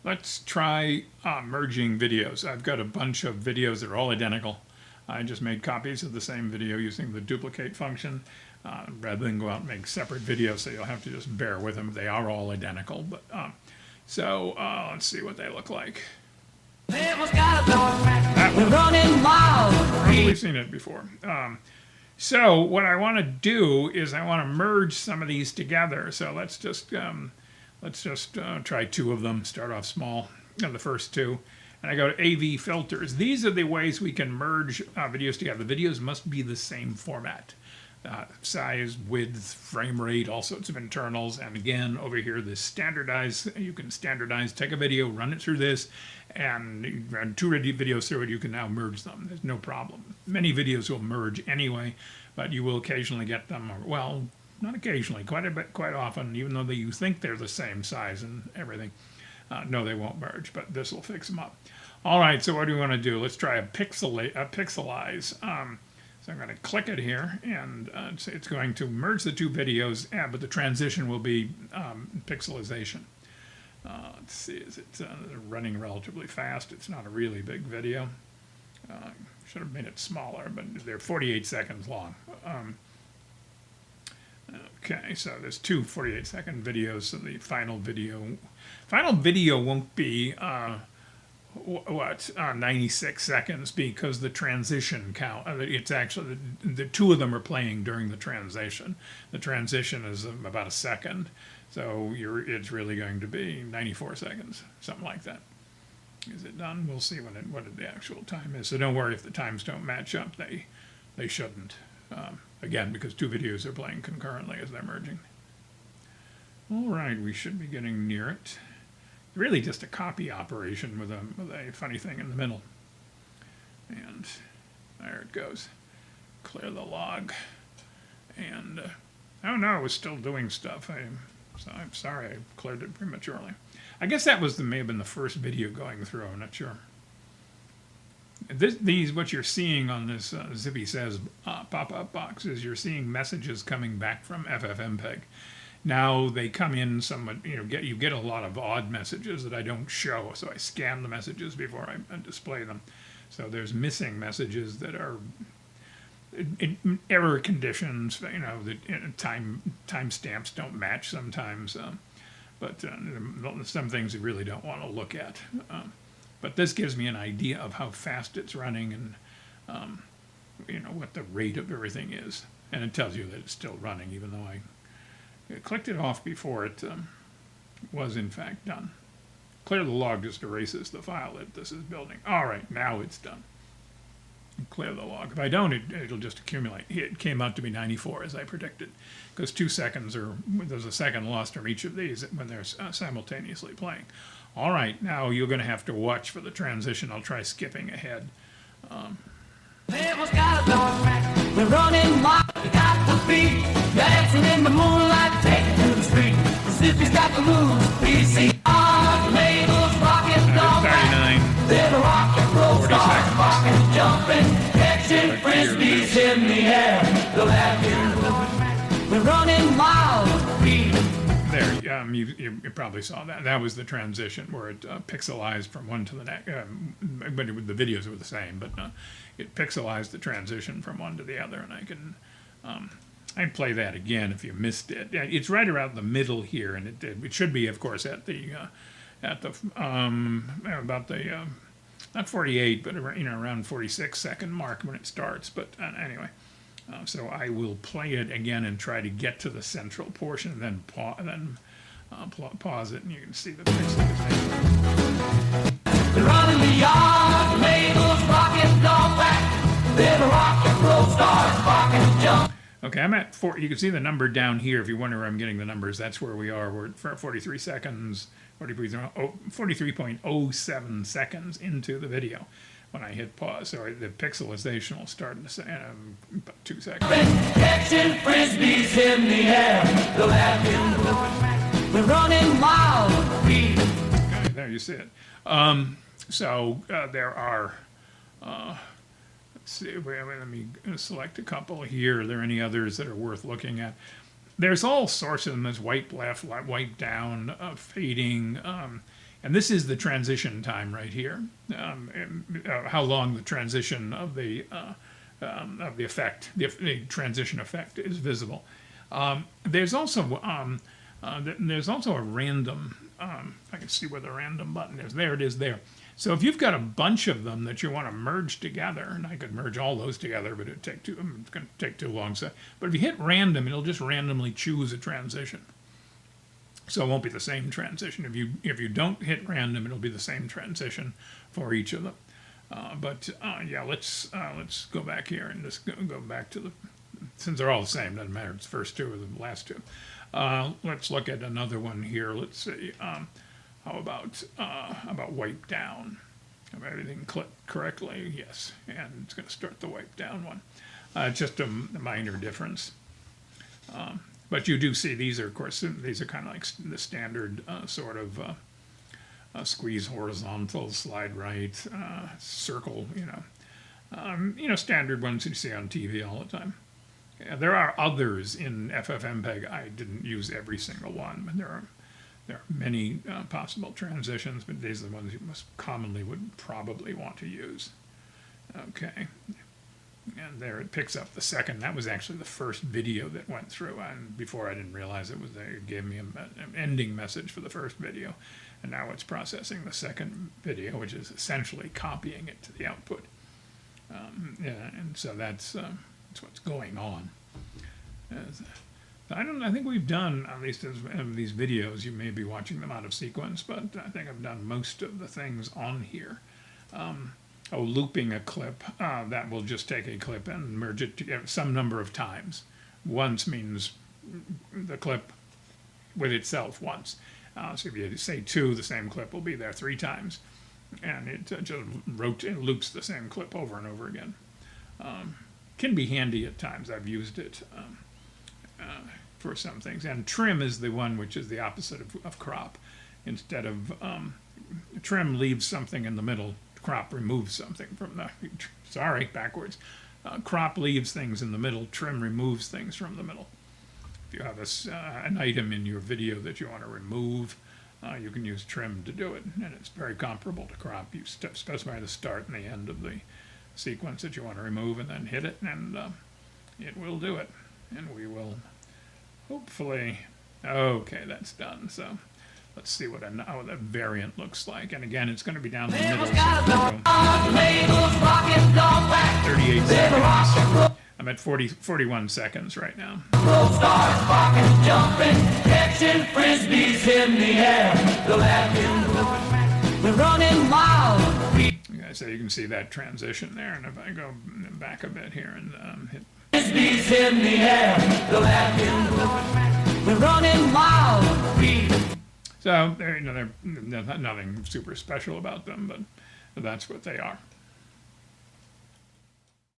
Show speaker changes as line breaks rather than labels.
Let's try merging videos. I've got a bunch of videos that are all identical. I just made copies of the same video using the duplicate function rather than go out and make separate videos, so you'll have to just bear with them. They are all identical. But so let's see what they look like. We've seen it before. So what I want to do is I want to merge some of these together. So let's just try two of them. Start off small, the first two, and I go to AV filters. These are the ways we can merge videos together. The videos must be the same format. Size, width, frame rate, all sorts of internals. And again, over here, this standardize, you can standardize, take a video, run it through this, and you run two videos through it, you can now merge them. There's no problem. Many videos will merge anyway, but you will occasionally get them, well, not occasionally, quite often, even though you think they're the same size and everything. No, they won't merge, but this will fix them up. All right, so what do we want to do? Let's try a pixelize. So I'm going to click it here, and it's going to merge the two videos, but the transition will be pixelization. Let's see, is it running relatively fast? It's not a really big video. Should have made it smaller, but they're 48 seconds long. Okay, so there's two 48-second videos, so the final video won't be 96 seconds because the transition count, it's actually, the two of them are playing during the transition. The transition is about a second, so it's really going to be 94 seconds, something like that. Is it done? We'll see what the actual time is. So don't worry if the times don't match up. They shouldn't. Again, because two videos are playing concurrently as they're merging. All right, we should be getting near it. Really just a copy operation with a funny thing in the middle. And there it goes. Clear the log. And, oh no, it was still doing stuff. I'm sorry I cleared it prematurely. I guess that may have been the first video going through, I'm not sure. What you're seeing on this Zippy Says pop-up box is you're seeing messages coming back from FFmpeg. Now they come in somewhat, you get a lot of odd messages that I don't show, so I scan the messages before I display them. So there's missing messages that are in error conditions, the time stamps don't match sometimes, but some things you really don't want to look at. But this gives me an idea of how fast it's running and what the rate of everything is. And it tells you that it's still running, even though I clicked it off before it was in fact done. Clear the log just erases the file that this is building. All right, now it's done. Clear the log. If I don't, it'll just accumulate. It came out to be 94 as I predicted, because 2 seconds, or there's a second lost from each of these when they're simultaneously playing. All right, now you're going to have to watch for the transition. I'll try skipping ahead.
We're running wild, we got the beat, dancing in the moonlight, taking to the street. The Zippy's got the moves, PCR, labels, rockin', don't back. They're the rock and roll stars, rockin', jumping, catching frisbees in the air. The laughing, we're running wild.
There, you probably saw that. That was the transition where it pixelized from one to the next. But the videos were the same, but it pixelized the transition from one to the other, and I'd play that again if you missed it. It's right around the middle here, and it should be, of course, at the about the not 48, but around 46-second mark when it starts. But anyway. So I will play it again and try to get to the central portion, and then pause it, and you can see the pixelization.
They're running the yard, labels, rockin', don't back. They're the rock and roll stars, rockin', jump.
Okay, I'm at 4. You can see the number down here. If you wonder where I'm getting the numbers, that's where we are. We're at 43 seconds, 43.07 seconds into the video when I hit pause. So the pixelization will start in about 2 seconds.
Catching frisbees in the air, the laughing, we're running wild.
Okay, there you see it. So there are, let's see, let me select a couple here. Are there any others that are worth looking at? There's all sorts of them. There's wipe left, wipe down, fading. And this is the transition time right here. How long the transition of the effect, the transition effect is visible. There's also a random. I can see where the random button is. There it is there. So if you've got a bunch of them that you want to merge together, and I could merge all those together, but it's going to take too long. So, but if you hit random, it'll just randomly choose a transition. So it won't be the same transition. If you don't hit random, it'll be the same transition for each of them. Yeah, let's go back here and just go back to since they're all the same, doesn't matter. It's the first two or the last two. Let's look at another one here. Let's see. How about wipe down? Have everything clicked correctly? Yes, and it's going to start the wipe down one. Just a minor difference. But you do see these are, of course, these are kind of like the standard sort of squeeze horizontal, slide right, circle, standard ones you see on TV all the time. Yeah, there are others in FFmpeg. I didn't use every single one, but there are many possible transitions, but these are the ones you most commonly would probably want to use. Okay. And there it picks up the second. That was actually the first video that went through. And before I didn't realize it gave me an ending message for the first video. And now it's processing the second video, which is essentially copying it to the output. And so that's what's going on. I think we've done, at least in these videos, you may be watching them out of sequence, but I think I've done most of the things on here. Looping a clip, that will just take a clip and merge it together some number of times. Once means the clip with itself once. So if you say 2, the same clip will be there 3 times. And it just loops the same clip over and over again. Can be handy at times. I've used it for some things. And trim is the one which is the opposite of crop. Instead of trim leaves something in the middle, crop removes something from the, sorry, backwards. Crop leaves things in the middle, trim removes things from the middle. If you have an item in your video that you want to remove, you can use trim to do it, and it's very comparable to crop. You specify the start and the end of the sequence that you want to remove, and then hit it, and it will do it. And we will hopefully, okay, that's done. So let's see how that variant looks like. And again, it's going to be down the middle. So 38 seconds. I'm at 41 seconds right now. We're running wild. Okay, so you can see that transition there. And if I go back a bit here and hit. We're running wild. So there's nothing super special about them, but that's what they are.